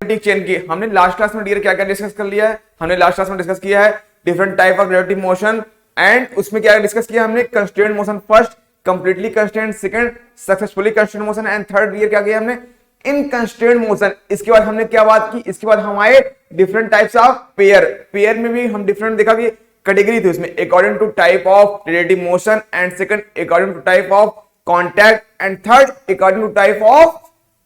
Chain की हमने last class में डियर क्या क्या डिस्कस कर लिया है, हमने लास्ट क्लास में डिस्कस किया है different type of relative motion, and उसमें क्या डिस्कस किया हमने, constraint motion first, completely constraint second, successfully constraint motion, and third dear क्या किया हमने, इनकंस्ट्रेंट मोशन। इसके बाद हमने क्या बात की, इसके बाद हम आए different types of pair. Pair में भी हम डिफरेंट देखा कि कैटेगरी थी उसमें, according to type of relative motion, and second according to type of contact, and third according to type of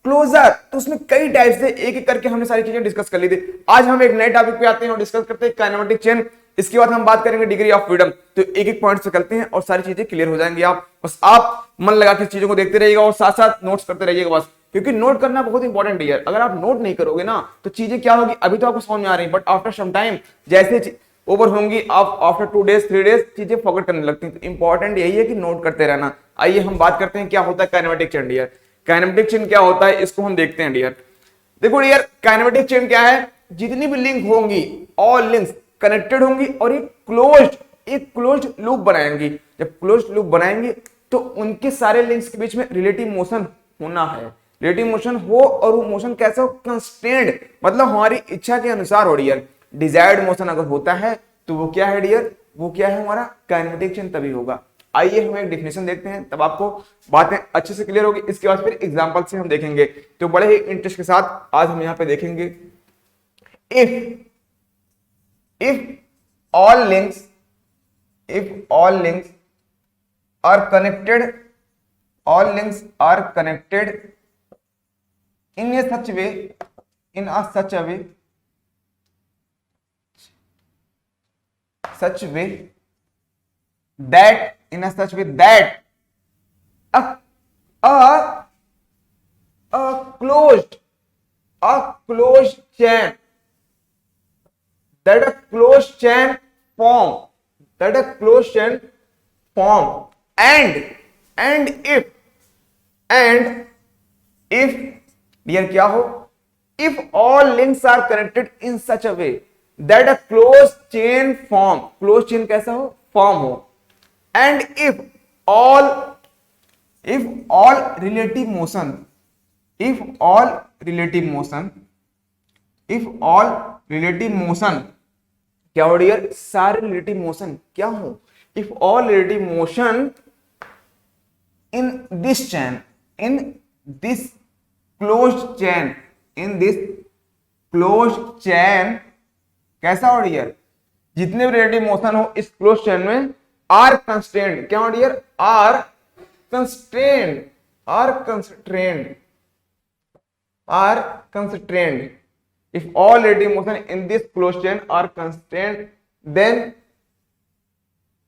closure. तो उसमें कई टाइप से एक एक करके हमने सारी चीजें डिस्कस कर ली थी। आज हम एक नए टॉपिक पे आते हैं और डिस्कस करते हैं काइनेमेटिक चेन। इसके बाद हम बात करेंगे डिग्री ऑफ फ्रीडम। तो एक एक पॉइंट से चलते हैं और सारी चीजें क्लियर हो जाएंगी। आप बस आप मन लगा के चीजों को देखते रहिएगा और साथ साथ नोट्स करते रहिएगा बस, क्योंकि नोट करना बहुत इंपॉर्टेंट है। अगर आप नोट नहीं करोगे ना तो चीजें क्या होगी, अभी तो आपको समझ में आ रही है, बट आफ्टर सम टाइम जैसे ओवर होंगी आप आफ्टर 2 डेज 3 डेज चीजें फॉरगेट करने लगती हैं। तो इंपॉर्टेंट यही है कि नोट करते रहना। आइए हम बात करते हैं क्या होता है kinematic chain dear. Kinematic chain क्या होता है इसको हम देखते हैं डियर। देखो डियर, काइनेमेटिक चेन क्या है, जितनी भी लिंक होंगी ऑल लिंक्स कनेक्टेड होंगी और एक क्लोज्ड लूप बनाएंगी। जब क्लोज्ड लूप बनाएंगे तो उनके सारे लिंक्स के बीच में रिलेटिव मोशन होना है। रिलेटिव मोशन हो और वो मोशन कैसा हो, कंस्ट्रेंट, मतलब हमारी इच्छा के अनुसार हो डियर। डिजायर्ड मोशन अगर होता है तो वो क्या है डियर, वो क्या है हमारा काइनेमेटिक चेन तभी होगा। आइए हम एक डेफिनेशन देखते हैं, तब आपको बातें अच्छे से क्लियर होगी। इसके बाद फिर एग्जांपल से हम देखेंगे। तो बड़े ही इंटरेस्ट के साथ आज हम यहां पे देखेंगे, if all links are connected in a such way that a closed chain form and if dear क्या हो, if all links are connected in such a way that a closed chain कैसा हो, फॉर्म हो, and if all relative motion क्या हो dear, सारे relative motion क्या हो, if all relative motion in this closed chain कैसा हो डियर, जितने भी रिलेटिव मोशन हो इस क्लोज चेन में आर कंस्ट्रेंट, क्या हो dear, are constrained. If all relative motion in this closed chain are constrained, then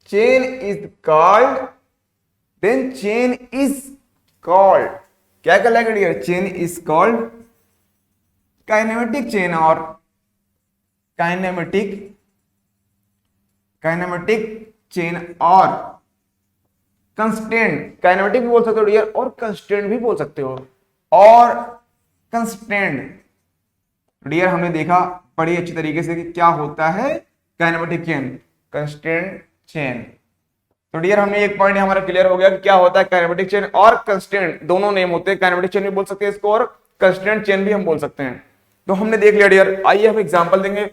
chain is called क्या कहलाएगा dear, chain is called kinematic chain और काइनेमेटिक चेन और constraint. Kinematic भी बोल सकते हो डियर और कंस्ट्रेंट भी बोल सकते हो। और कंस्ट्रेंट डियर हमने देखा बड़ी अच्छी तरीके से कि क्या होता है काइनेमेटिक चेन, कंस्ट्रेंट चेन। तो डियर हमने एक पॉइंट हमारा क्लियर हो गया कि क्या होता है काइनेमेटिक चेन और कंस्ट्रेंट, दोनों नेम होते हैं। काइनेमेटिक चेन भी बोल सकते हैं इसको और कंस्ट्रेंट चेन भी हम बोल सकते हैं। तो हमने देख लिया डियर। आइए हम एग्जांपल देंगे,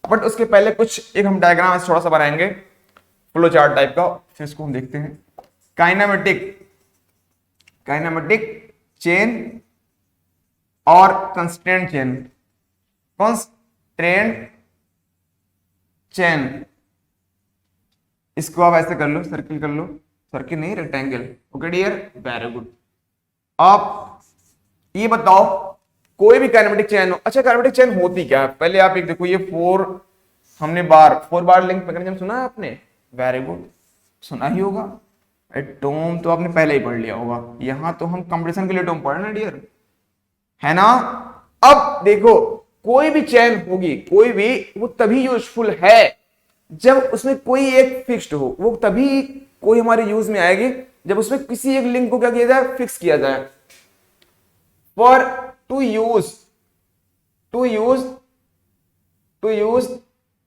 बट उसके पहले कुछ एक हम डायग्राम थोड़ा सा बनाएंगे फ्लो चार्ट टाइप का, फिर इसको हम देखते हैं। काइनेमेटिक चेन और कंस्ट्रेंट चेन इसको आप ऐसे कर लो, सर्किल कर लो, सर्किल नहीं rectangle. Okay dear, very good. आप ये बताओ कोई भी काइनेमेटिक चेन हो, अच्छा काइनेमेटिक चेन होती क्या है, पहले आप एक देखो, ये 4 बार लिंक मैकेनिज्म सुना है आपने, वेरी गुड, सुना ही होगा। एटॉम तो आपने पहले ही पढ़ लिया होगा, यहां तो हम कंपटीशन के लिए एटॉम पढ़ रहे हैं डियर, है ना। अब देखो कोई भी चेन होगी, कोई भी, वो तभी यूजफुल है जब उसमें कोई एक फिक्स्ड हो, वो तभी कोई हमारे यूज में आएगी जब उसमें किसी एक लिंक को क्या किया जाए, फिक्स किया जाए। For to use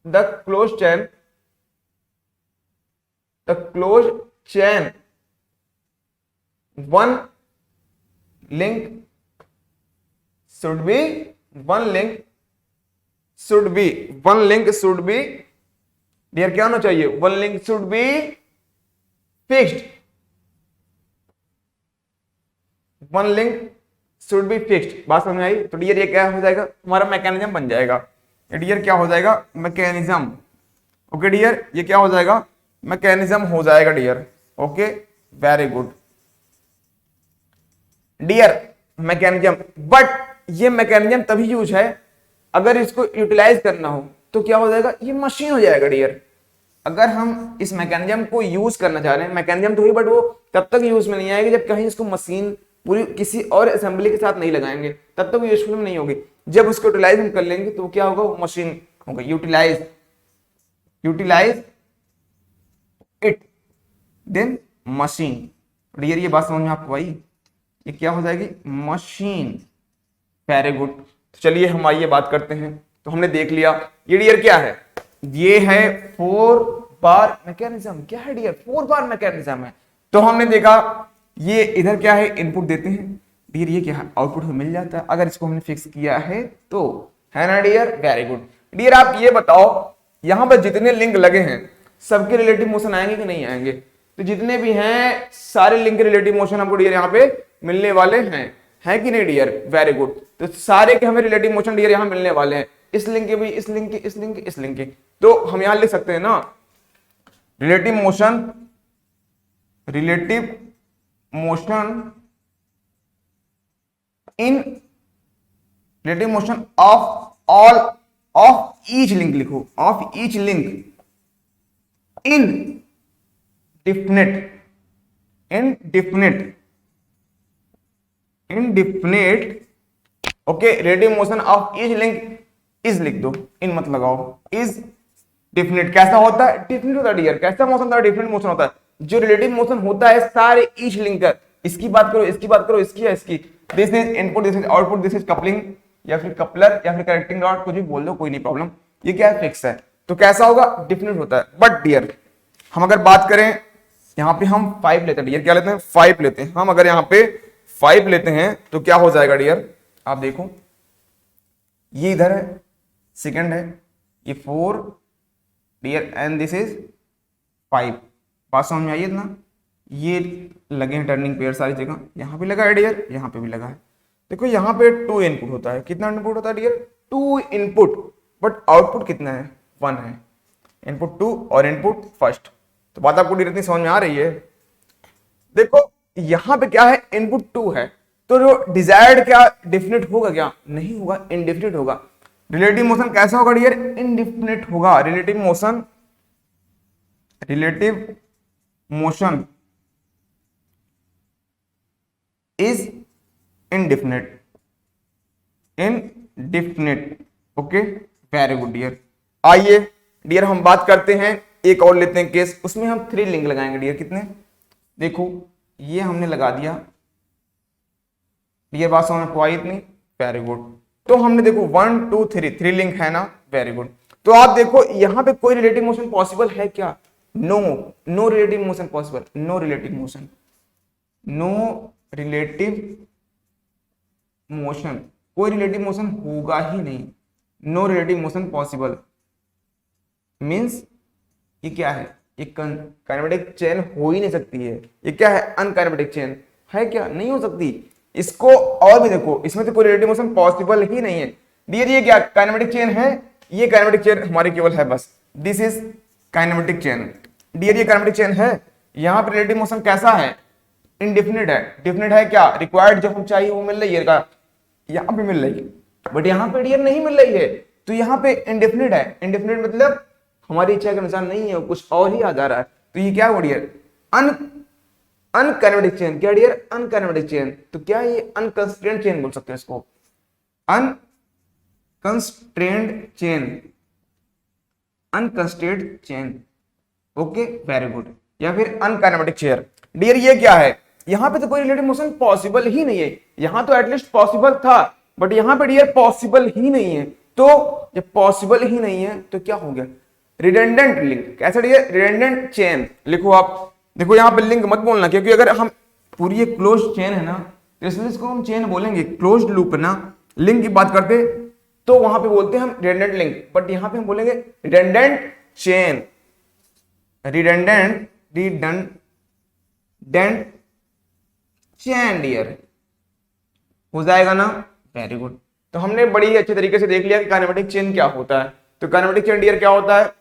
the close chain one link should be one link should be, one link should be dear क्या होना चाहिए, one link should be fixed, one link should be fixed. बात समझ में आई? तो डियर ये क्या हो जाएगा, हमारा मैकेनिज्म बन जाएगा। डियर क्या हो जाएगा, मैकेनिज्म। ओके डियर, ये क्या हो जाएगा, मैकेनिज्म हो जाएगा dear. Okay very good dear, mechanism. But ये मैकेनिज्म तभी यूज है अगर इसको यूटिलाइज करना हो, तो क्या हो जाएगा, ये मशीन हो जाएगा डियर। अगर हम इस मैकेनिज्म को यूज करना चाह रहे हैं, मैकेनिज्म तो ही बट वो तब तक यूज में नहीं आएगी जब कहीं इसको मशीन पूरी किसी और असेंबली के साथ नहीं लगाएंगे, तब तक वो यूजफुल में नहीं होगी। जब उसको यूटिलाइज हम कर लेंगे तो क्या होगा, वो मशीन होगा। Utilize, utilize it then machine. Dear ये बात समझ में आपको आई, ये क्या हो जाएगी, मशीन। Very good. तो चलिए हम आइए बात करते हैं। तो हमने देख लिया ये डियर क्या है, ये है 4 बार मैकेनिज्म। क्या है डियर, 4 बार मैकेनिज्म है। तो हमने देखा ये इधर क्या है, इनपुट देते हैं डियर, ये क्या है, आउटपुट हमें मिल जाता है अगर इसको हमने फिक्स किया है तो, है ना डियर। वेरी गुड डियर, आप ये बताओ यहां पर जितने लिंक लगे हैं सबके रिलेटिव मोशन आएंगे कि नहीं आएंगे? तो जितने भी हैं सारे लिंक के रिलेटिव मोशन हमको डियर यहाँ पे मिलने वाले हैं, है कि नहीं डियर। Very good. तो सारे के हमें रिलेटिव मोशन डियर यहाँ मिलने वाले हैं, इस लिंक के भी, इस लिंक के, इस लिंक के, इस लिंक के। तो हम यहां लिख सकते हैं ना, relative motion, relative motion in, relative motion of all, of each link लिखो, of each link indefinite, indefinite, okay. Relative motion of each link is लिख दो, इन मत लगाओ, इज डिफिनेट। कैसा होता है, डिफिनेट होता है डियर। कैसा मोशन होता है, डिफिनेट मोशन होता है। जो रिलेटिव मोशन होता है सारे ईच लिंक का, इसकी बात करो, इसकी बात करो, इसकी है, इसकी। This is input, this is output, this is coupling या फिर कपलर या फिर कनेक्टिंग रॉड, कुछ भी बोल दो, कोई नहीं प्रॉब्लम। ये क्या है, फिक्स है। तो कैसा होगा, डिफिनेट होता है। बट डियर हम अगर बात करें यहाँ पे, हम 5 लेते हैं डियर, क्या लेते हैं, 5 लेते हैं हम। अगर यहाँ पे 5 लेते हैं तो क्या हो जाएगा डियर, आप देखो ये इधर है, सेकंड है, ये 4 डियर एंड दिस इज 5। बात समझ में आई ना? ये लगे हैं टर्निंग पेयर सारी जगह, यहाँ पे लगा है डियर, यहाँ पे भी लगा है। देखो यहाँ पे 2 इनपुट होता है। कितना इनपुट होता है डियर, 2 इनपुट। बट आउटपुट कितना है, 1 है। इनपुट 2 और इनपुट फर्स्ट। तो बात आपको इतनी समझ में आ रही है? देखो यहां पे क्या है, इनपुट 2 है, तो जो डिजायर्ड क्या डिफिनेट होगा, क्या नहीं होगा, इनडिफिनेट होगा। रिलेटिव मोशन कैसा होगा डियर, इनडिफिनेट होगा। Relative motion, relative motion is indefinite, indefinite. Okay very good dear. आइए डियर हम बात करते हैं, एक और लेते हैं केस, उसमें हम 3 लिंक लगाएंगे डियर। कितने, देखो ये हमने लगा दिया डियर, बात समझ में आई इतनी, वेरी गुड। तो हमने देखो 1 2 3 लिंक है ना, वेरी गुड। तो आप देखो यहां पे कोई रिलेटिव मोशन पॉसिबल है क्या, no, no relative motion possible, no relative motion, no relative motion, कोई रिलेटिव मोशन होगा ही नहीं, no relative motion possible. Means ये क्या है, ये काइनेमेटिक चेन हो ही नहीं सकती है। ये क्या है, अनकाइनेमेटिक चेन है, क्या नहीं हो सकती। इसको और भी देखो, इसमें तो कोई रिलेटिव मोशन पॉसिबल ही नहीं है डियर। ये क्या काइनेमेटिक चेन है, ये काइनेमेटिक चेन हमारी केवल है बस, this is kinematic chain dear, ये काइनेमेटिक चेन है। यहाँ पे रिलेटिव मोशन कैसा है, इनडिफिनिट है। डिफिनिट है क्या, रिक्वायर्ड जो हम चाहिए वो मिल रही है, का यहाँ पे मिल रही है, बट यहाँ पे डियर नहीं मिल रही है। तो यहाँ पे इनडिफिनिट है, इनडिफिनिट मतलब हमारी इच्छा के अनुसार नहीं है, कुछ और ही आ जा रहा है। तो ये क्या हो डियर, अनकाइनेमेटिक चेन। क्या डियर, अनकाइनेमेटिक चेन। तो क्या ये अनकंस्ट्रेंड चेन बोल सकते हैं इसको, unconstrained chain, unconstrained chain. Okay very good. या फिर अनकाइनेमेटिक चेयर डियर। ये क्या है, यहां पे तो कोई रिलेटिव मोशन पॉसिबल ही नहीं है। यहां तो एटलीस्ट पॉसिबल था, बट यहां पे डियर पॉसिबल ही नहीं है। तो जब पॉसिबल ही नहीं है तो क्या हो गया, रिडंडेंट लिंक। कैसे डियर, रिडंडेंट चेन लिखो आप। देखो यहां पे लिंक मत बोलना, क्योंकि अगर हम पूरी एक क्लोज चेन है ना, तो इसलिए इसको हम चेन बोलेंगे, क्लोज्ड लूप ना। लिंक की बात करते तो वहां पे बोलते हैं हम रिडंडेंट लिंक, बट यहां पे हम बोलेंगे redundant chain, redundant chain dear, हो जाएगा ना। Very good. तो हमने बड़ी ही अच्छे तरीके से देख लिया कि काइनेमेटिक चेन क्या होता है। तो काइनेमेटिक चेन डियर क्या होता है,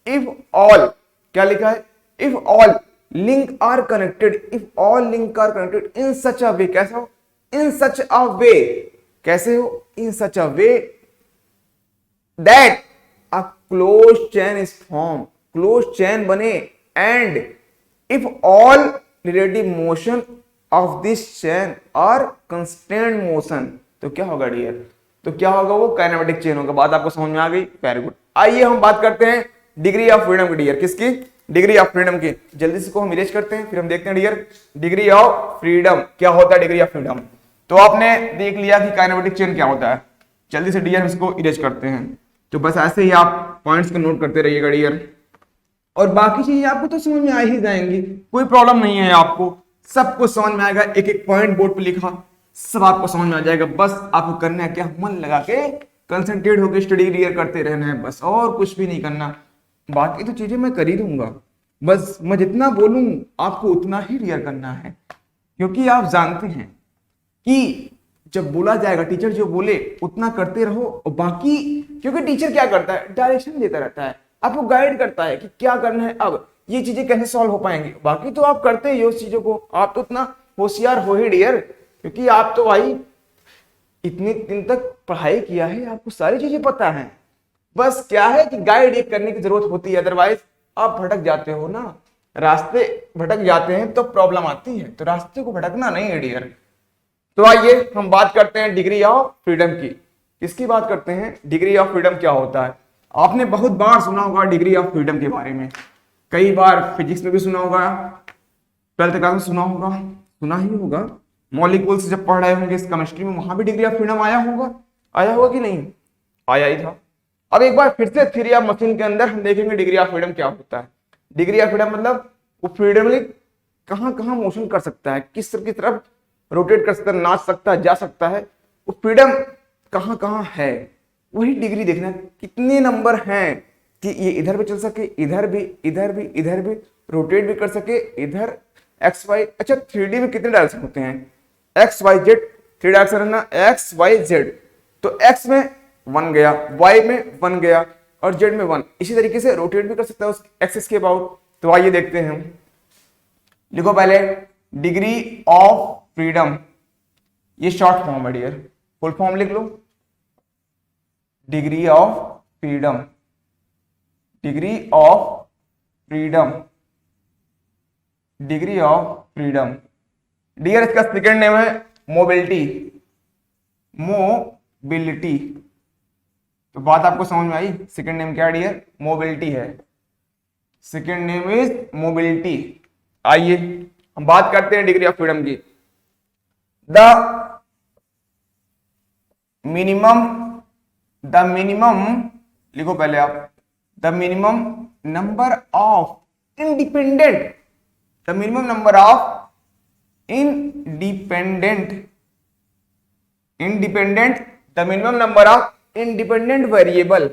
इफ ऑल, क्या लिखा है, if all link are connected, if all link are connected in such a way, कैसा हो, इन सच अ वे, कैसे हो, in such a way that a close chain is form, close chain बने, and if all relative motion of this chain are constant motion, तो क्या होगा dear, तो क्या होगा, वो काइनेमेटिक चेन होगा। बात आपको समझ में आ गई, वेरी गुड। आइए हम बात करते हैं डिग्री ऑफ फ्रीडम की डियर, किसकी, डिग्री ऑफ फ्रीडम की। जल्दी से को हम इरेज करते हैं, फिर हम देखते हैं डियर डिग्री ऑफ फ्रीडम क्या होता है, डिग्री ऑफ फ्रीडम। तो आपने देख लिया कि काइनेमेटिक चेन क्या होता है, जल्दी से डियर इसको इरेज करते हैं। तो बस ऐसे ही आप पॉइंट्स को नोट करते रहिएगा डियर, और बाकी चीजें आपको तो समझ में आ ही जाएंगी, कोई प्रॉब्लम नहीं है, आपको सब कुछ समझ में आएगा। एक एक पॉइंट बोर्ड पे लिखा, सब आपको समझ में आ जाएगा। बस आपको करना है क्या, मन लगा के कंसंट्रेट होकर स्टडी क्लियर करते रहना है बस, और कुछ भी नहीं करना। बाकी तो चीजें मैं कर ही दूंगा, बस मैं जितना बोलूं आपको उतना ही क्लियर करना है, क्योंकि आप जानते हैं कि जब बोला जाएगा, टीचर जो बोले उतना करते रहो, और बाकी क्योंकि टीचर क्या करता है, डायरेक्शन देता रहता है, आपको गाइड करता है कि क्या करना है, अब ये चीजें कैसे सॉल्व हो पाएंगी। बाकी तो आप करते ही हो उस चीजों को, आप तो उतना होशियार हो ही डियर, क्योंकि आप तो भाई इतने दिन तक पढ़ाई किया है, आपको सारी चीजें पता है। बस क्या है कि गाइड एक करने की जरूरत होती है, अदरवाइज आप भटक जाते हो ना, रास्ते भटक जाते हैं तो प्रॉब्लम आती है, तो रास्ते को भटकना नहीं है डियर। तो आइए हम बात करते हैं डिग्री ऑफ फ्रीडम की। किसकी बात करते हैं, डिग्री ऑफ फ्रीडम क्या होता है। आपने बहुत बार सुना होगा डिग्री ऑफ फ्रीडम के बारे में, कई बार फिजिक्स में भी सुना होगा, 12th क्लास में सुना होगा, सुना ही होगा, मॉलिक्यूल्स जब पढ़ रहे होंगे इस केमिस्ट्री में, वहां भी डिग्री ऑफ फ्रीडम आया होगा कि नहीं, आया ही था। अब एक बार फिर से थ्योरी ऑफ मशीन के अंदर हम देखेंगे डिग्री ऑफ फ्रीडम क्या होता है। डिग्री ऑफ फ्रीडम मतलब वो फ्रीडमली कहां कहां मोशन कर सकता है, किस तरफ रोटेट कर सकता है, नाच सकता है, जा सकता है, वो फ्रीडम कहां कहां है, वही डिग्री देखना। कितने नंबर हैं कि ये इधर भी चल सके, इधर भी, इधर भी, इधर भी, रोटेट भी कर सके, इधर एक्स वाई। अच्छा 3D में कितने डायरेक्शन होते हैं, एक्स वाई जेड, 3 डायरेक्शन है ना, एक्स वाई जेड। तो एक्स में 1 गया, वाई में 1 गया, और जेड में 1। इसी तरीके से रोटेट भी कर सकता है उस एक्सिस के अबाउट। तो आइए देखते हैं हम, लिखो पहले डिग्री ऑफ फ्रीडम, ये शॉर्ट फॉर्म है डियर, फुल फॉर्म लिख लो, degree of freedom, degree of freedom, degree of freedom dear. इसका सेकेंड नेम है मोबिलिटी, मोबिलिटी। तो बात आपको समझ में आई, सेकेंड नेम क्या डियर, मोबिलिटी है, सेकेंड नेम इज मोबिलिटी। आइए हम बात करते हैं डिग्री ऑफ फ्रीडम की। द मिनिमम लिखो पहले आप, the minimum number of independent, the minimum number of independent, the minimum number of independent variable,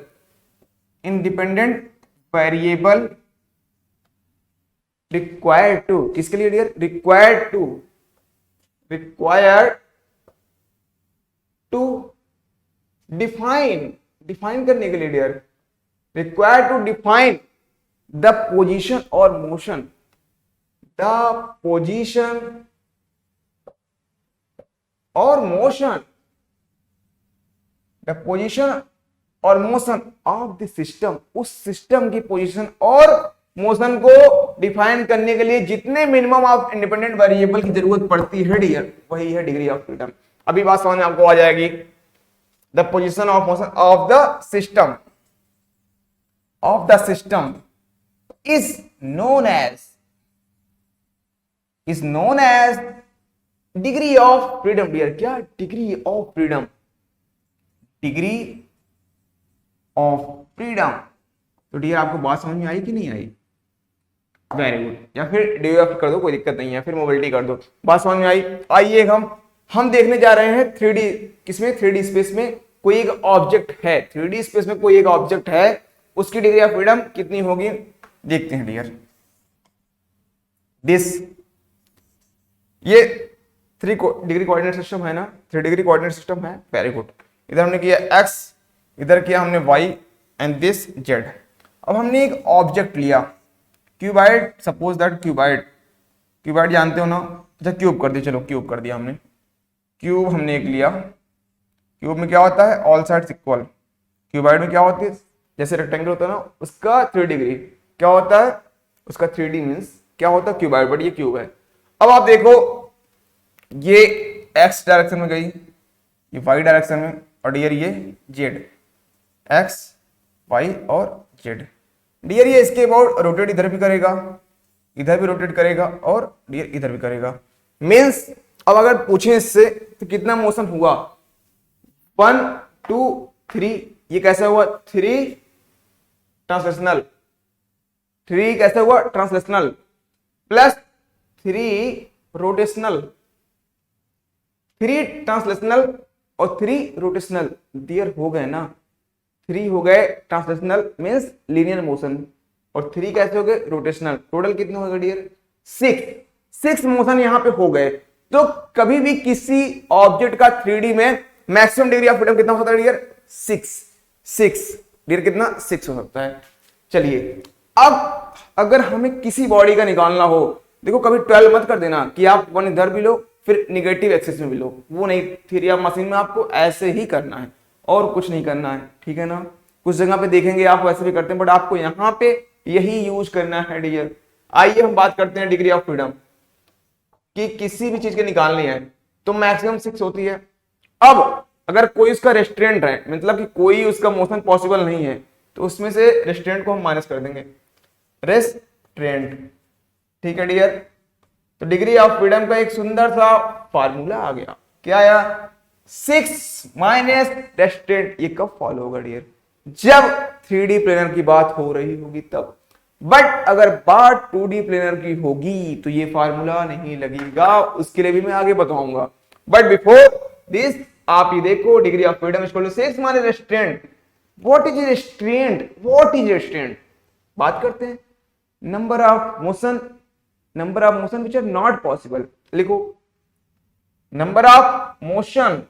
independent variable required to, किसके लिए डियर, रिक्वायर्ड टू डिफाइन करने के लिए dear, required to define the position और motion, the position और motion, the position और motion of the system, उस system की पोजीशन और मोशन को डिफाइन करने के लिए जितने मिनिमम ऑफ इंडिपेंडेंट वेरिएबल की जरूरत पड़ती है डियर, वही है डिग्री ऑफ फ्रीडम। अभी बात समझ में आपको आ जाएगी। The position of motion of the system, is known as degree of freedom dear. क्या, degree of freedom, degree of freedom. तो डियर आपको बात समझ में आई कि नहीं आई, वेरी गुड, या फिर डीएफ कर दो, कोई दिक्कत नहीं है, फिर मोबिलिटी कर दो। बात समझ में आई। आइए हम देखने जा रहे हैं 3D, किसमें, 3D स्पेस में कोई एक ऑब्जेक्ट है, 3D स्पेस में कोई एक ऑब्जेक्ट है, उसकी डिग्री ऑफ फ्रीडम कितनी होगी देखते हैं डियर। दिस ये 3 डिग्री कोऑर्डिनेट सिस्टम है ना, 3 डिग्री कोऑर्डिनेट सिस्टम है, वेरी गुड। इधर हमने किया x, इधर किया हमने y एंड दिस z। अब हमने एक ऑब्जेक्ट लिया क्यूबाइड, सपोज दैट क्यूबाइड जानते हो ना, अच्छा क्यूब कर दिया, चलो क्यूब कर दिया हमने, क्यूब हमने एक लिया। क्यूब में क्या होता है, ऑल साइड्स इक्वल। क्यूबाइड में क्या होती है, जैसे रेक्टेंगल होता है ना, उसका 3 डिग्री क्या होता है, उसका 3D मीन्स क्या होता है क्यूबाइड, बट ये क्यूब है। अब आप देखो ये x डायरेक्शन में गई, ये y डायरेक्शन में, और डियर ये z, x y और z। डियर ये इसके अबाउट रोटेट इधर भी करेगा, इधर भी रोटेट करेगा, और डियर इधर भी करेगा। मीन्स अब अगर पूछे इससे तो कितना मोशन हुआ, 1 2 3, ये कैसा हुआ 3 ट्रांसलेशनल, 3 कैसे हुआ ट्रांसलेशनल, प्लस 3 रोटेशनल, 3 ट्रांसलेशनल और 3 रोटेशनल, डियर हो गए ना, 3 हो गए ट्रांसलेशनल मीन्स लीनियर मोशन, और 3 कैसे हो गए रोटेशनल। टोटल कितने हो गए डियर 6 मोशन यहाँ पे हो गए। तो कभी भी किसी ऑब्जेक्ट का 3D में मैक्सिमम डिग्री ऑफ फ्रीडम कितना हो सकता है डियर 6 डियर, कितना 6 हो सकता है। चलिए अब अगर हमें किसी बॉडी का निकालना हो, देखो कभी 12 मत कर देना कि आप 1 इधर भी लो फिर निगेटिव एक्सिस में भी लो, वो नहीं, थ्योरी ऑफ मशीन में आपको ऐसे ही करना है और कुछ नहीं करना है, ठीक है ना। कुछ जगह पे देखेंगे आप वैसे भी करते हैं, बट आपको यहाँ पे यही यूज करना है डियर। आइए हम बात करते हैं डिग्री ऑफ फ्रीडम कि किसी भी चीज के निकालनी है तो मैक्सिमम 6 होती है। अब अगर कोई उसका रेस्ट्रेंट है, मतलब कि कोई उसका मोशन पॉसिबल नहीं है, तो उसमें से रेस्ट्रेंट को हम माइनस कर देंगे, रेस्ट्रेंट, ठीक है डियर। तो डिग्री ऑफ फ्रीडम का एक सुंदर सा फार्मूला आ गया, क्या आया 6 माइनस रेस्ट्रेंट। ये कब फॉलो होगा डियर, जब 3D प्लेनर की बात हो रही होगी तब, बट अगर बात 2D प्लेनर की होगी तो ये फार्मूला नहीं लगेगा, उसके लिए भी मैं आगे बताऊंगा। बट बिफोर दिस आप ये देखो degree of freedom is equal to 6 minus restraint. What is restraint, what is restraint, बात करते हैं number of motion which are not possible. लिखो number of motion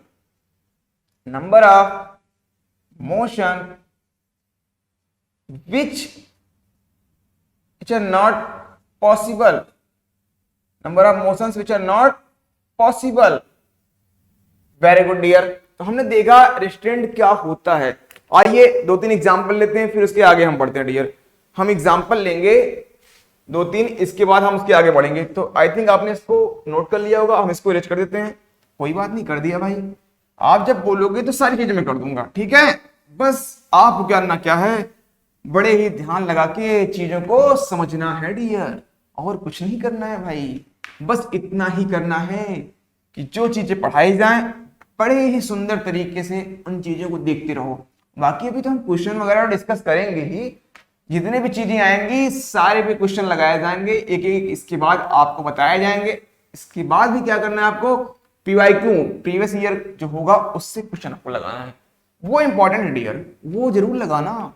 which are not possible, number of motions which are not possible। Very good dear. तो हमने देखा restaurant क्या होता है। आइए 2-3 एग्जांपल लेते हैं, फिर उसके आगे हम बढ़ते हैं डियर। हम एग्जांपल लेंगे 2-3, इसके बाद हम उसके आगे बढ़ेंगे। तो आई थिंक आपने इसको नोट कर लिया होगा, हम इसको इरेज कर देते हैं। कोई बात नहीं, कर दिया भाई, आप जब बोलोगे तो सारी चीजें मैं कर दूंगा, ठीक है। बस आपको करना क्या है, बड़े ही ध्यान लगा के चीजों को समझना है डियर, और कुछ नहीं करना है भाई। बस इतना ही करना है कि जो चीजें पढ़ाई जाएं बड़े ही सुंदर तरीके से उन चीजों को देखते रहो। बाकी अभी तो हम क्वेश्चन वगैरह डिस्कस करेंगे ही, जितने भी चीजें आएंगी सारे पे क्वेश्चन लगाए जाएंगे, एक एक इसके बाद आपको बताए जाएंगे। इसके बाद भी क्या करना है आपको, PYQ प्रीवियस ईयर जो होगा उससे क्वेश्चन आपको लगाना है, वो इंपॉर्टेंट है डियर, वो जरूर लगाना।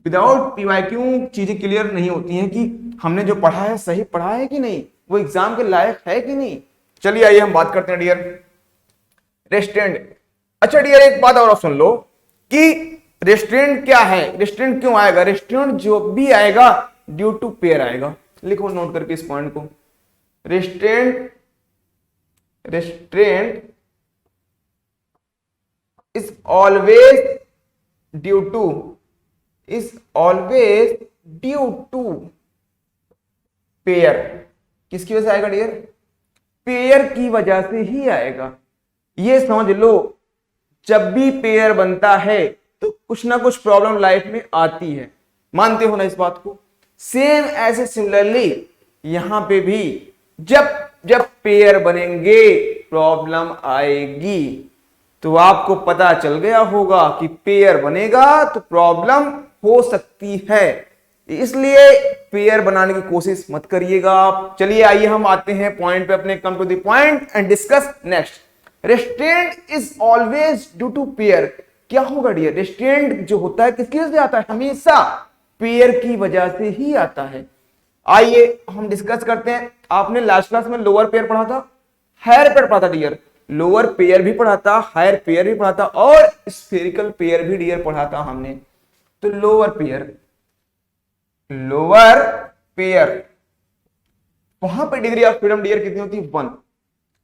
विदाउट PYQ चीजें क्लियर नहीं होती हैं कि हमने जो पढ़ा है सही पढ़ा है कि नहीं, वो एग्जाम के लायक है कि नहीं। चलिए आइए हम बात करते हैं डियर रेस्ट्रेंट। अच्छा डियर एक बात और सुन लो कि रेस्ट्रेंट क्या है, रेस्ट्रेंट क्यों आएगा। रेस्ट्रेंट जो भी आएगा ड्यू टू पेयर आएगा। लिखो नोट करके इस पॉइंट को, restaurant is always due to pair. किसकी वजह से आएगा डियर, पेयर की वजह से ही आएगा। ये समझ लो जब भी पेयर बनता है तो कुछ ना कुछ प्रॉब्लम लाइफ में आती है, मानते हो ना इस बात को। सेम ऐसे सिमिलरली यहां पे भी जब पेयर बनेंगे प्रॉब्लम आएगी। तो आपको पता चल गया होगा कि पेयर बनेगा तो प्रॉब्लम हो सकती है, इसलिए पेयर बनाने की कोशिश मत करिएगा आप। चलिए आइए हम आते हैं पॉइंट पे अपने, come to the point and discuss next. Restraint is always due to pair. क्या होगा डियर? रेस्ट्रेंट जो होता है किसकी वजह से आता है? हमेशा पेयर की वजह से ही आता है। आइए हम डिस्कस करते हैं। आपने लास्ट क्लास में लोअर पेयर पढ़ा था, हायर पेयर पढ़ा था डियर, लोअर पेयर भी पढ़ा था, हायर पेयर भी पढ़ा था और स्फेरिकल पेयर भी डियर पढ़ा था हमने। तो लोअर पेयर, लोअर पेयर, वहां पे डिग्री ऑफ फ्रीडम डियर कितनी होती है? 1।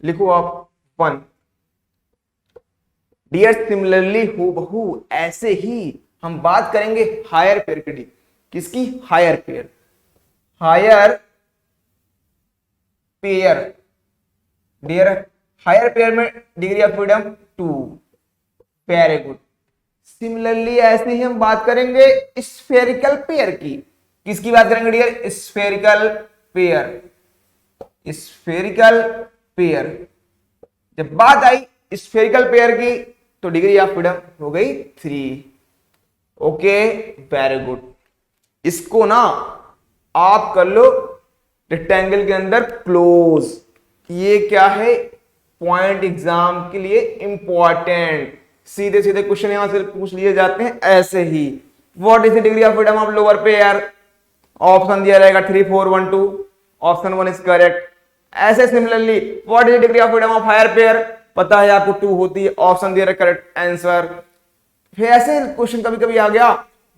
लिखो आप 1 डियर। सिमिलरली हूबहू ऐसे ही हम बात करेंगे हायर पेयर की। किसकी? Higher pair. Higher pair dear, higher pair में degree of freedom 2। Very good. Similarly ऐसे ही हम बात करेंगे स्फेरिकल पेयर की। किसकी बात करेंगे dear? Spherical pair. Spherical pair, जब बात आई स्फेरिकल पेयर की तो डिग्री ऑफ फ्रीडम हो गई 3। Okay very good. इसको ना आप कर लो रेक्टेंगल के अंदर क्लोज। ये क्या है? पॉइंट एग्जाम के लिए इंपॉर्टेंट, सीधे सीधे क्वेश्चन यहां से पूछ लिए जाते हैं ऐसे ही। What is the degree of freedom of lower pair? Option दिया रहेगा 3 4 1 2, ऑप्शन 1 इज करेक्ट। ऐसे similarly what is the degree of freedom of higher pair? पता है आपको 2 होती है, ऑप्शन दिया रहेगा करेक्ट आंसर। फिर ऐसे क्वेश्चन कभी कभी आ गया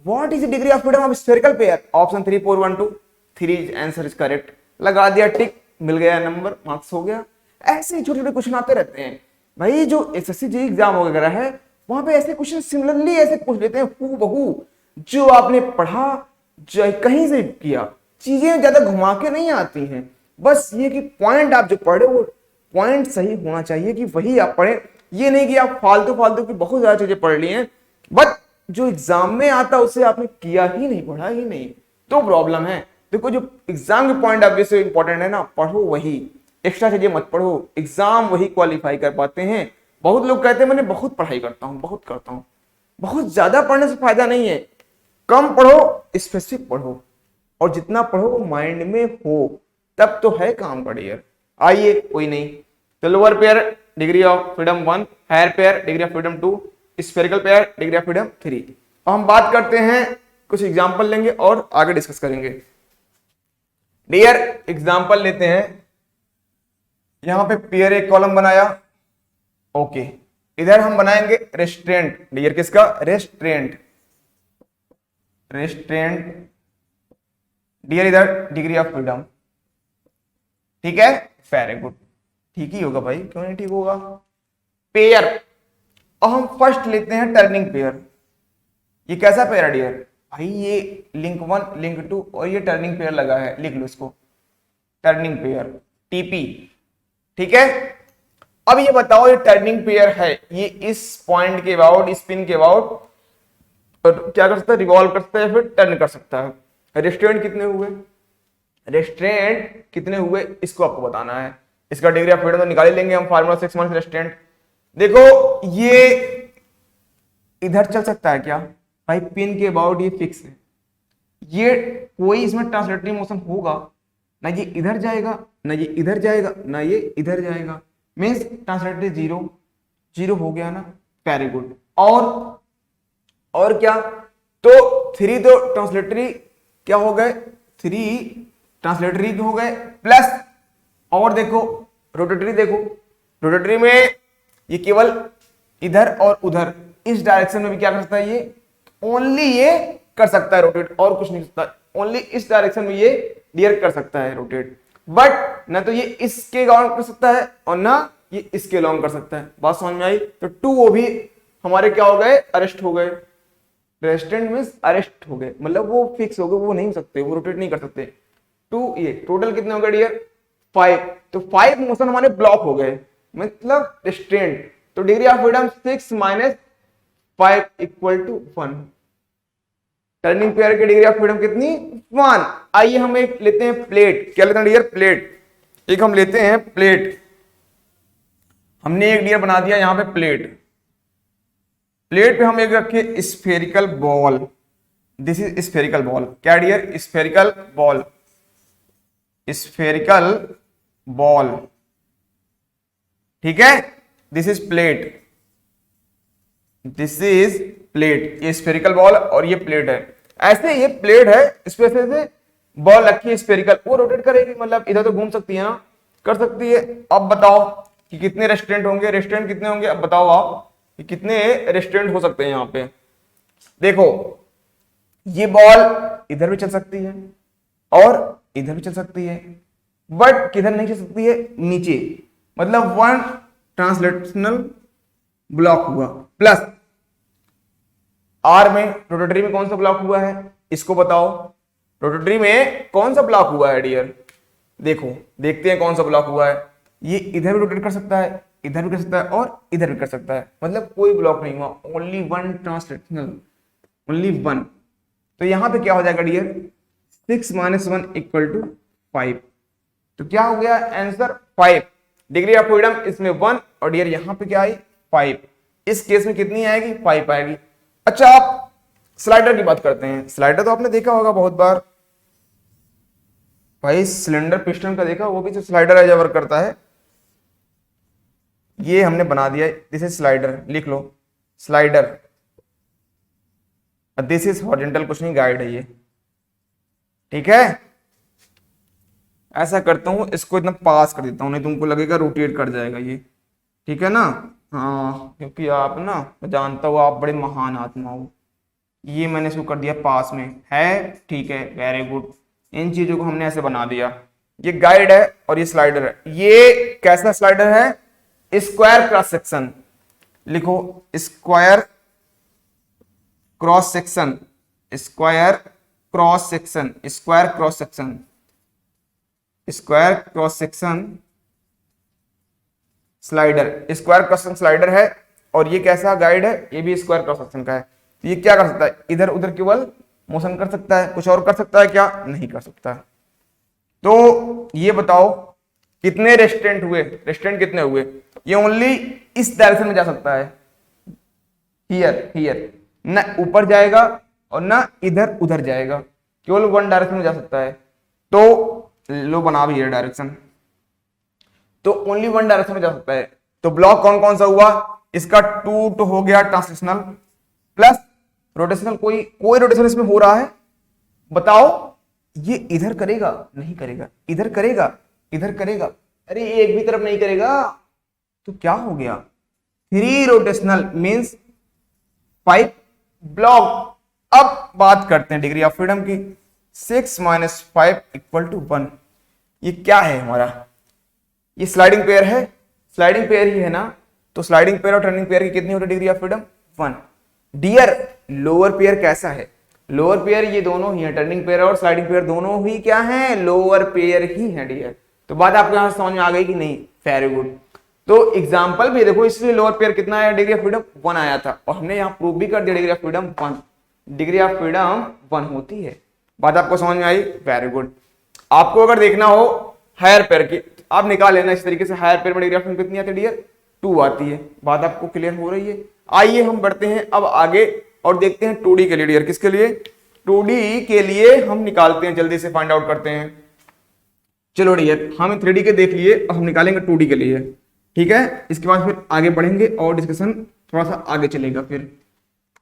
what is the degree of freedom of spherical pair? Option 3 4 1 2, 3 answer is correct. लगा दिया टिक, मिल गया नंबर, मार्क्स हो गया। ऐसे छोटे छोटे क्वेश्चन आते रहते हैं भाई। जो एसएससी जी एग्जाम वगैरह है वहां पे ऐसे क्वेश्चन सिमिलरली ऐसे पूछ लेते हैं हूबहू, जो आपने पढ़ा जो कहीं से किया। चीजें ज्यादा घुमा के नहीं आती हैं, बस ये कि पॉइंट आप जो पढ़े वो पॉइंट सही होना चाहिए कि वही आप पढ़े। ये नहीं कि आप फालतू फालतू की बहुत ज्यादा चीजें पढ़ ली हैं बट जो एग्जाम में आता उसे आपने किया ही नहीं, पढ़ा ही नहीं, तो प्रॉब्लम है। देखो जो एग्जाम के पॉइंट ऑफ व्यू से इंपॉर्टेंट है ना, पढ़ो वही, एक्स्ट्रा चीजें मत पढ़ो। एग्जाम वही क्वालिफाई कर पाते हैं। बहुत लोग कहते हैं मैंने बहुत पढ़ाई करता हूं, बहुत करता हूं। बहुत ज्यादा पढ़ने से फायदा नहीं है, कम पढ़ो, स्पेसिफिक पढ़ो, और जितना पढ़ो माइंड में हो तब तो है काम का डियर। आइए कोई नहीं। तो lower pair degree of freedom 1, higher pair degree of freedom 2, spherical pair degree of freedom 3। अब हम बात करते हैं, कुछ एग्जांपल लेंगे और आगे डिस्कस करेंगे। डियर एग्जांपल लेते हैं। यहां पे पेयर एक कॉलम बनाया, ओके। इधर हम बनाएंगे रेस्ट्रेंट डियर। किसका? रेस्ट्रेंट। रेस्ट्रेंट डियर, इधर डिग्री ऑफ फ्रीडम। ठीक है, वेरी गुड। ठीक ही होगा भाई, क्यों नहीं ठीक होगा? पेयर, और हम फर्स्ट लेते हैं टर्निंग पेयर। ये कैसा पेयर है डियर? भाई ये लिंक 1 लिंक 2 और ये टर्निंग पेयर लगा है, लिख लो इसको टर्निंग पेयर, टीपी। ठीक है, अब ये बताओ ये टर्निंग पेयर है, ये इस पॉइंट के अबाउट, इस पिन के अबाउट क्या कर सकता है? रिवॉल्व कर सकता है, फिर टर्न कर सकता है। रेस्ट्रेंट कितने हुए? रेस्ट्रेंट कितने हुए इसको आपको बताना है। इसका डिग्री ऑफ फ्रीडम तो निकाल ही लेंगे हम, फार्मूला 6 मंथ्स रेस्ट्रेंट। देखो ये इधर चल सकता है क्या भाई? पिन के अबाउट ये फिक्स है, ये कोई इसमें ट्रांसलेटरी मोशन होगा ना, ये इधर जाएगा ना, ये इधर जाएगा ना, ये इधर जाएगा। मीन्स ट्रांसलेटरी 0 0 हो गया ना, वेरी गुड। और क्या? तो 3 तो ट्रांसलेटरी क्या हो गए? 3 ट्रांसलेटरी हो गए प्लस, और देखो रोटेटरी, देखो रोटेटरी में ये केवल इधर और उधर, इस डायरेक्शन में भी क्या कर सकता है? ये ओनली ये कर सकता है रोटेट, और कुछ नहीं कर सकता। ओनली इस डायरेक्शन में ये डियर कर सकता है रोटेट, बट ना तो ये इसके लॉन्ग कर सकता है और ना ये इसके लॉन्ग कर सकता है। बात समझ में आई? तो 2 वो भी हमारे क्या हो गए? अरेस्ट हो गए। रेस्टेंट मींस अरेस्ट हो गए, मतलब वो फिक्स हो गए, वो नहीं हो सकते, वो रोटेट नहीं कर सकते। 2 ये टोटल कितने हो गए डियर? 5। तो 5 मोशन हमारे ब्लॉक हो गए, मतलब रेस्ट्रेंट। तो degree of freedom 6 minus 5 equal to 1। Turning pair की डिग्री ऑफ फ्रीडम कितनी? 1। आइए हम एक लेते हैं प्लेट। क्या लेते हैं डियर? प्लेट। एक हम लेते हैं प्लेट। हमने एक डियर बना दिया यहां पे प्लेट। प्लेट पे हम एक रखे spherical ball. This is spherical ball. क्या dear? Spherical ball. Spherical ball, ठीक है, this is plate. This is plate, ये स्फेरिकल बॉल और ये प्लेट है। ऐसे ये प्लेट है, इस पे से बॉल रखी है स्फेरिकल, वो रोटेट करेगी, मतलब इधर तो घूम सकती है ना, कर सकती है। अब बताओ कि कितने रेस्टोरेंट होंगे, रेस्टोरेंट कितने होंगे, अब बताओ आप कि कितने रेस्टोरेंट हो सकते हैं यहाँ पे। देखो ये बॉल इधर भी चल सकती है और इधर भी चल सकती है, बट किधर नहीं चल सकती है, नीचे, मतलब वन ट्रांसलेशनल ब्लॉक हुआ। प्लस आर में रोटेटरी में कौन सा ब्लॉक हुआ है, इसको बताओ, रोटेटरी में कौन सा ब्लॉक हुआ है डियर, देखो देखते हैं कौन सा ब्लॉक हुआ है। ये इधर भी रोटेट कर सकता है, इधर भी कर सकता है और इधर भी कर सकता है, मतलब कोई ब्लॉक नहीं हुआ, only one translational, only one. तो यहां पे क्या हो जाएगा डियर, 6 - 1 = 5। तो क्या हो गया आंसर 5। डिग्री ऑफ फ्रीडम इसमें 1 और डियर यहां पे क्या आई 5। इस केस में कितनी आएगी 5 आएगी। अच्छा आप स्लाइडर की बात करते हैं। स्लाइडर तो आपने देखा होगा बहुत बार भाई, सिलेंडर पिस्टन का देखा, वो भी तो स्लाइडर एज वर्क करता है। ये हमने बना दिया, दिस इज स्लाइडर, लिख लो स्लाइडर, दिस इज हॉरिजॉन्टल, कुछ नहीं गाइड है ये, ठीक है। ऐसा करता हूं, इसको इतना पास कर देता हूं, नहीं तुमको लगेगा रोटेट कर जाएगा ये, ठीक है ना। हाँ क्योंकि आप ना, मैं जानता हूँ आप बड़े महान आत्मा हो। ये मैंने इसको कर दिया पास में है, ठीक है, वेरी गुड। इन चीजों को हमने ऐसे बना दिया। ये गाइड है और ये स्लाइडर है। ये कैसा स्लाइडर है, स्क्वायर क्रॉस सेक्शन, लिखो square cross section, square cross section, square cross section, square cross section slider, square cross section slider है। और ये कैसा गाइड है, ये भी स्क्वायर क्रॉस सेक्शन का है। तो ये क्या कर सकता है, इधर उधर केवल मोशन कर सकता है, कुछ और कर सकता है क्या, नहीं कर सकता। तो ये बताओ कितने रेस्टोरेंट हुए, रेस्टोरेंट कितने हुए, ये ओनली इस डायरेक्शन में जा सकता है, हियर हियर, ना ऊपर जाएगा और ना इधर उधर जाएगा, केवल वन डायरेक्शन में जा सकता है। तो लो बना भी है डायरेक्शन, तो ओनली वन डायरेक्शन में जा सकता है। तो ब्लॉक कौन कौन सा हुआ, इसका 2 तो हो गया ट्रांसलेशनल, प्लस रोटेशनल, कोई रोटेशन इसमें हो रहा है, बताओ ये इधर करेगा नहीं करेगा, इधर करेगा इधर करेगा, अरे एक भी तरफ नहीं करेगा, तो क्या हो गया 3 रोटेशनल मींस 5 ब्लॉक। अब बात करते हैं डिग्री ऑफ फ्रीडम की। 6 - 5 = 1। ये क्या है हमारा, ये स्लाइडिंग पेयर है, स्लाइडिंग पेयर ही है ना, तो स्लाइडिंग पेयर और टर्निंग पेयर की कितनी होती है degree of freedom 1। Dear lower pair कैसा है, लोअर पेयर ये दोनों ही है, टर्निंग पेयर और स्लाइडिंग पेयर दोनों ही क्या है, लोअर पेयर ही है डियर। तो बात आपको यहां समझ में आ गई कि नहीं, वेरी गुड। तो एग्जांपल भी देखो, इसलिए लोअर पेयर कितना आया डिग्री ऑफ फ्रीडम 1 आया था, और हमने यहाँ प्रूव भी कर दिया degree of freedom 1, degree of freedom 1 होती है। बात आपको समझ में आई, वेरी गुड। आपको अगर देखना हो हायर पेयर की, आप निकाल लेना इस तरीके से, हायर पेयर में डिग्री ऑफ फ्रीडम कितनी आती है डियर 2 आती है। बात आपको क्लियर हो रही है। आइए हम बढ़ते हैं अब आगे और देखते हैं 2D के लिए डियर, किसके लिए, 2D के लिए हम निकालते हैं, जल्दी से फाइंड आउट करते हैं। चलो डियर हम 3D के देख लिए, अब हम निकालेंगे 2D के लिए, ठीक है। इसके बाद फिर आगे बढ़ेंगे और डिस्कशन थोड़ा सा आगे चलेगा फिर।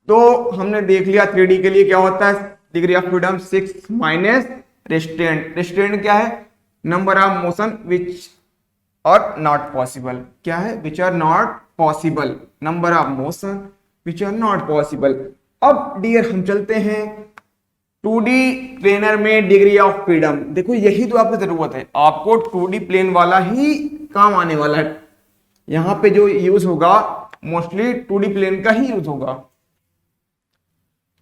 तो हमने देख लिया 3D के लिए क्या होता है, degree of freedom 6 minus restraint. Restraint क्या है, number of motion which are not possible, क्या है, which are not possible, number of motion which are not possible. अब डियर हम चलते हैं 2D प्लेनर में डिग्री ऑफ फ्रीडम। देखो यही तो आपको जरूरत है, आपको 2D प्लेन वाला ही काम आने वाला है। यहां पे जो यूज होगा मोस्टली 2D प्लेन का ही यूज होगा।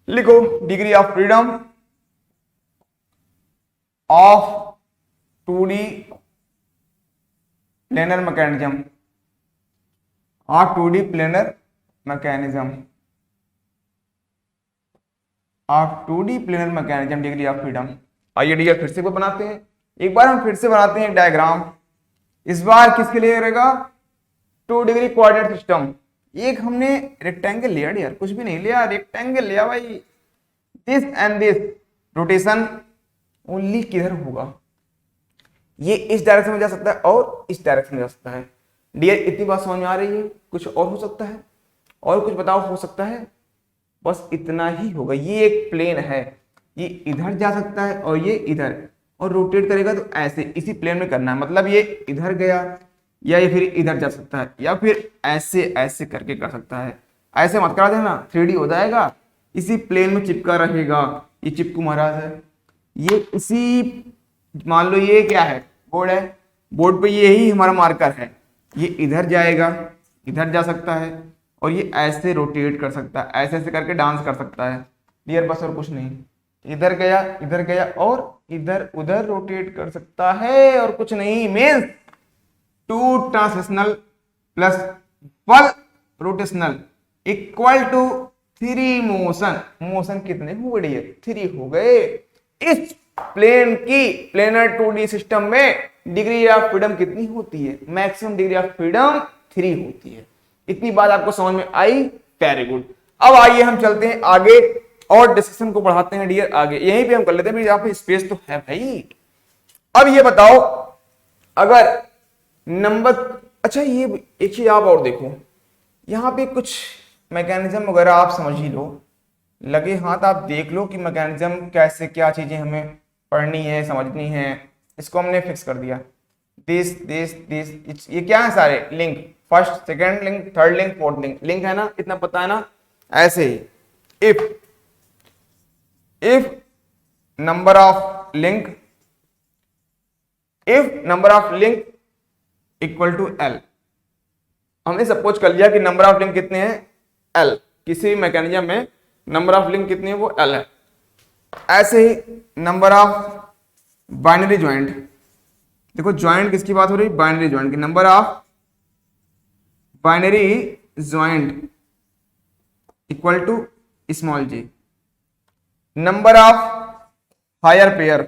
लिखो degree of freedom of 2D planar mechanism, of 2D planar mechanism, of 2D planar mechanism degree of freedom. आइए डियर फिर से बनाते हैं, एक बार हम फिर से बनाते हैं डायग्राम। इस बार किसके लिए रहेगा, 2 डिग्री कोऑर्डिनेट सिस्टम। एक हमने रेक्टेंगल लिया डियर, कुछ भी नहीं लिया, रेक्टेंगल लिया भाई। This and this rotation only किधर होगा, ये इस डायरेक्शन में जा सकता है और इस डायरेक्शन में जा सकता है। डियर इतनी बात समझ में आ रही है, कुछ और हो सकता है, और कुछ बताओ हो सकता है? बस इतना ही होगा। ये एक प्लेन है, ये इधर जा सकता है और ये इधर, और रोटेट करेगा तो ऐसे इसी प्लेन में करना है। मतलब ये इधर गया या ये फिर इधर जा सकता है या फिर ऐसे ऐसे करके कर सकता है। ऐसे मत करा देना, 3D हो जाएगा, इसी प्लेन में चिपका रहेगा। ये चिपकू महाराज है, ये इसी, मान लो ये क्या है, बोर्ड है, बोर्ड पे यही हमारा मार्कर है। ये इधर जाएगा, इधर जा सकता है और ये ऐसे रोटेट कर सकता है, ऐसे ऐसे करके डांस कर सकता है डियर, बस और कुछ नहीं। इधर गया और इधर उधर रोटेट कर सकता है और कुछ नहीं। Means 2 translational plus 1 rotational equal to 3 motion. Motion कितने हुए डियर? 3 हो गए। इस प्लेन की प्लेनर 2D सिस्टम में डिग्री ऑफ फ्रीडम कितनी होती है? मैक्सिमम डिग्री ऑफ फ्रीडम 3 होती है। इतनी बात आपको समझ में आई? Very good. अब आइए हम चलते हैं आगे और डिस्कशन को बढ़ाते हैं डियर आगे। यहीं पे हम कर लेते हैं, यहाँ पे स्पेस तो है भाई। अब ये बताओ, अगर नंबर, अच्छा ये एक चीज आप और देखो, यहाँ पे कुछ मैकेनिज्म वगैरह आप समझ ही लो, लगे हाथ आप देख लो कि मैकेनिज्म कैसे, क्या चीजें हमें पढ़नी है, समझनी है। इसको हमने फिक्स कर दिया, दिस ये क्या है सारे link, first second link, third link, fourth link, link है ना, इतना पता है ना। ऐसे ही if number of link equal to L, हमने सपोज कर लिया कि नंबर ऑफ लिंक कितने हैं? L। किसी मैकेनिज्म में नंबर ऑफ लिंक कितनी है? वो L है। ऐसे ही नंबर ऑफ बाइनरी ज्वाइंट, देखो ज्वाइंट किसकी बात हो रही? बाइनरी ज्वाइंट की। Number of binary joint equal to small g। Number of higher pair,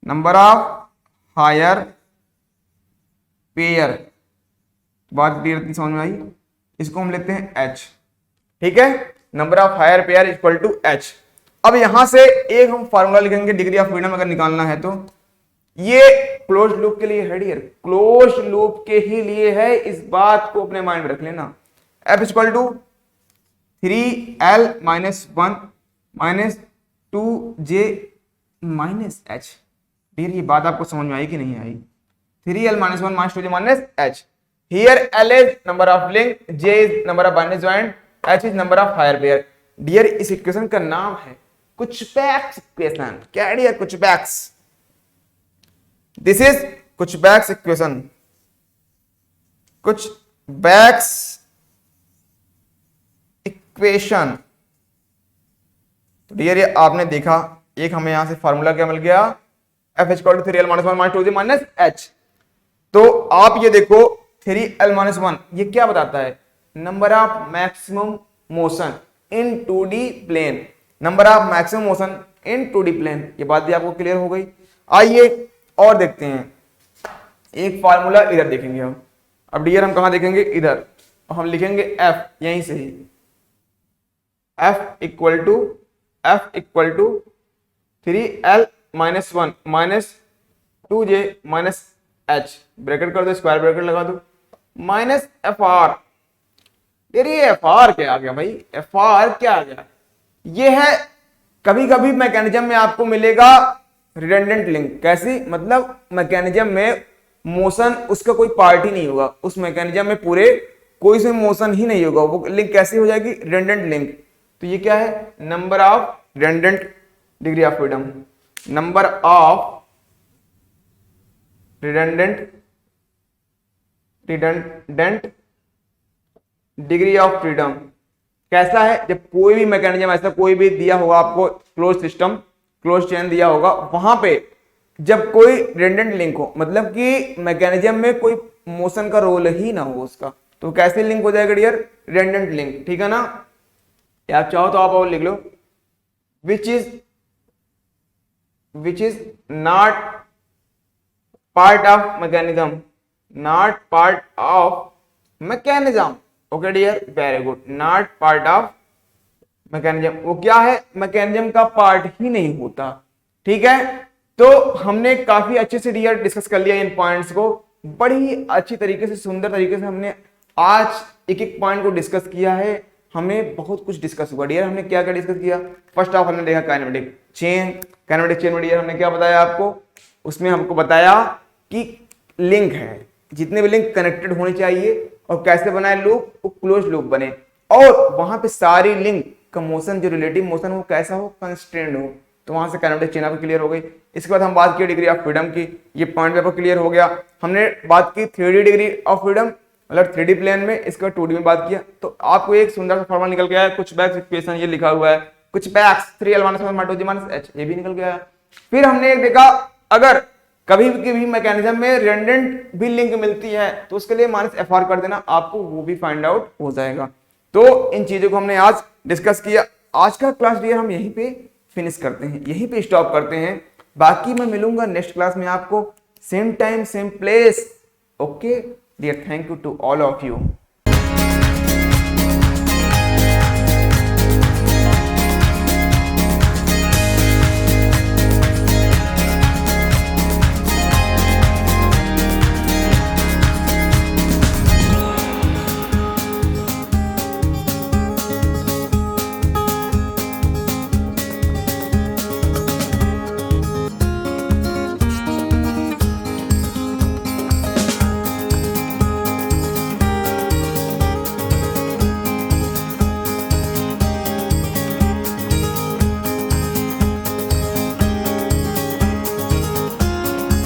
number of higher pair, बात क्लियर इतनी समझ में आई? इसको हम लेते हैं h, ठीक है। Number of higher pair equal to h। अब यहां से एक हम फार्मूला लिखेंगे डिग्री ऑफ फ्रीडम अगर निकालना है तो। ये क्लोज लूप के लिए है डियर, क्लोज लूप के ही लिए है, इस बात को अपने माइंड में रख लेना। f equal to 3l minus 1 minus 2j minus h। Dear ये बात आपको समझ में आई कि नहीं आई? 3l minus 1 minus 2j minus h। Here L is number of link, J is number of binary joint, H is number of higher pair। Dear इस इक्वेशन का नाम है कुचबैक्स इक्वेशन। क्या है dear? Kutzbach. This is Kutzbach equation, Kutzbach equation. तो dear ये आपने देखा, एक हमें यहां से फार्मूला क्या मिल गया? F equal to 3l minus 1 minus 2j minus h। तो आप ये देखो 3l माइनस 1 ये क्या बताता है? Number of maximum motion in 2D plane, number of maximum motion in 2D plane. ये बात भी आपको क्लियर हो गई। आइए और देखते हैं, एक फार्मूला इधर देखेंगे हम। अब डियर हम कहां देखेंगे? इधर। हम लिखेंगे F यहीं से ही, F equal to 3l minus 1 minus 2j minus h, bracket कर दो, स्क्वायर ब्रैकेट लगा दो, माइनस fr। ये fr क्या आ गया भाई? fr क्या आ गया? ये है, कभी कभी मैकेनिज्म में आपको मिलेगा रिडंडेंट लिंक। कैसी? मतलब मैकेनिज्म में मोशन उसका कोई पार्ट ही नहीं होगा, उस मैकेनिज्म में पूरे कोई से मोशन ही नहीं होगा, वो लिंक कैसी हो जाएगी? Redundant link. तो ये क्या है? Number of redundant degree of freedom, number of redundant degree of freedom. कैसा है? जब कोई भी मैकेनिज्म ऐसा कोई भी दिया होगा आपको, क्लोज सिस्टम, क्लोज चेन दिया होगा, वहां पे जब कोई रिडंडेंट लिंक हो, मतलब कि मैकेनिज्म में कोई मोशन का रोल ही ना हो उसका, तो कैसे लिंक हो जाएगा डियर? रिडंडेंट लिंक, ठीक है ना। या आप चाहो तो आप और लिख लो, which is not part of mechanism, not part of mechanism. Okay dear, very good. Not part of mechanism, वो क्या है? मैकेनिज्म का पार्ट ही नहीं होता, ठीक है। तो हमने काफी अच्छे से डियर डिस्कस कर लिया इन पॉइंट्स को, बड़ी अच्छी तरीके से, सुंदर तरीके से हमने आज एक एक पॉइंट को डिस्कस किया है, हमें बहुत कुछ डिस्कस हुआ डियर। हमने क्या क्या डिस्कस किया? फर्स्ट ऑफ हमने देखा काइनेमेटिक चेन। काइनेमेटिक चेन में डियर हमने क्या बताया आपको? उसमें हमको बताया कि लिंक है, जितने भी लिंक कनेक्टेड होने चाहिए और कैसे बनाए लूप, वो क्लोज लूप बने, और वहां पे सारी लिंक का मोशन जो रिलेटिव मोशन वो कैसा हो, कंस्ट्रेंड हो। तो वहां से काइनेमेटिक चेन आपको क्लियर हो गई। इसके बाद हम बात की डिग्री ऑफ फ्रीडम की, ये पॉइंट पेपर क्लियर हो गया। हमने बात की 3D डिग्री ऑफ फ्रीडम, मतलब 3D प्लेन में, इसके बाद 2D में बात किया। तो आपको एक सुंदर सा फॉर्मूला निकल गया है, कुछ बैक्स इक्वेशन ये लिखा हुआ है, कुछ बैक्स 3L-2G-H ये भी निकल गया है। फिर हमने एक देखा, अगर कभी भी मैकेनिज्म में रिडंडेंट भी लिंक मिलती है तो उसके लिए -FR कर देना, आपको वो भी फाइंड आउट हो जाएगा। तो इन चीजों को हमने आज डिस्कस किया। आज का क्लास डियर हम यहीं पे फिनिश करते हैं, यहीं पे स्टॉप करते हैं। बाकी मैं मिलूंगा नेक्स्ट क्लास में आपको, same time same place. Okay dear, thank you to all of you.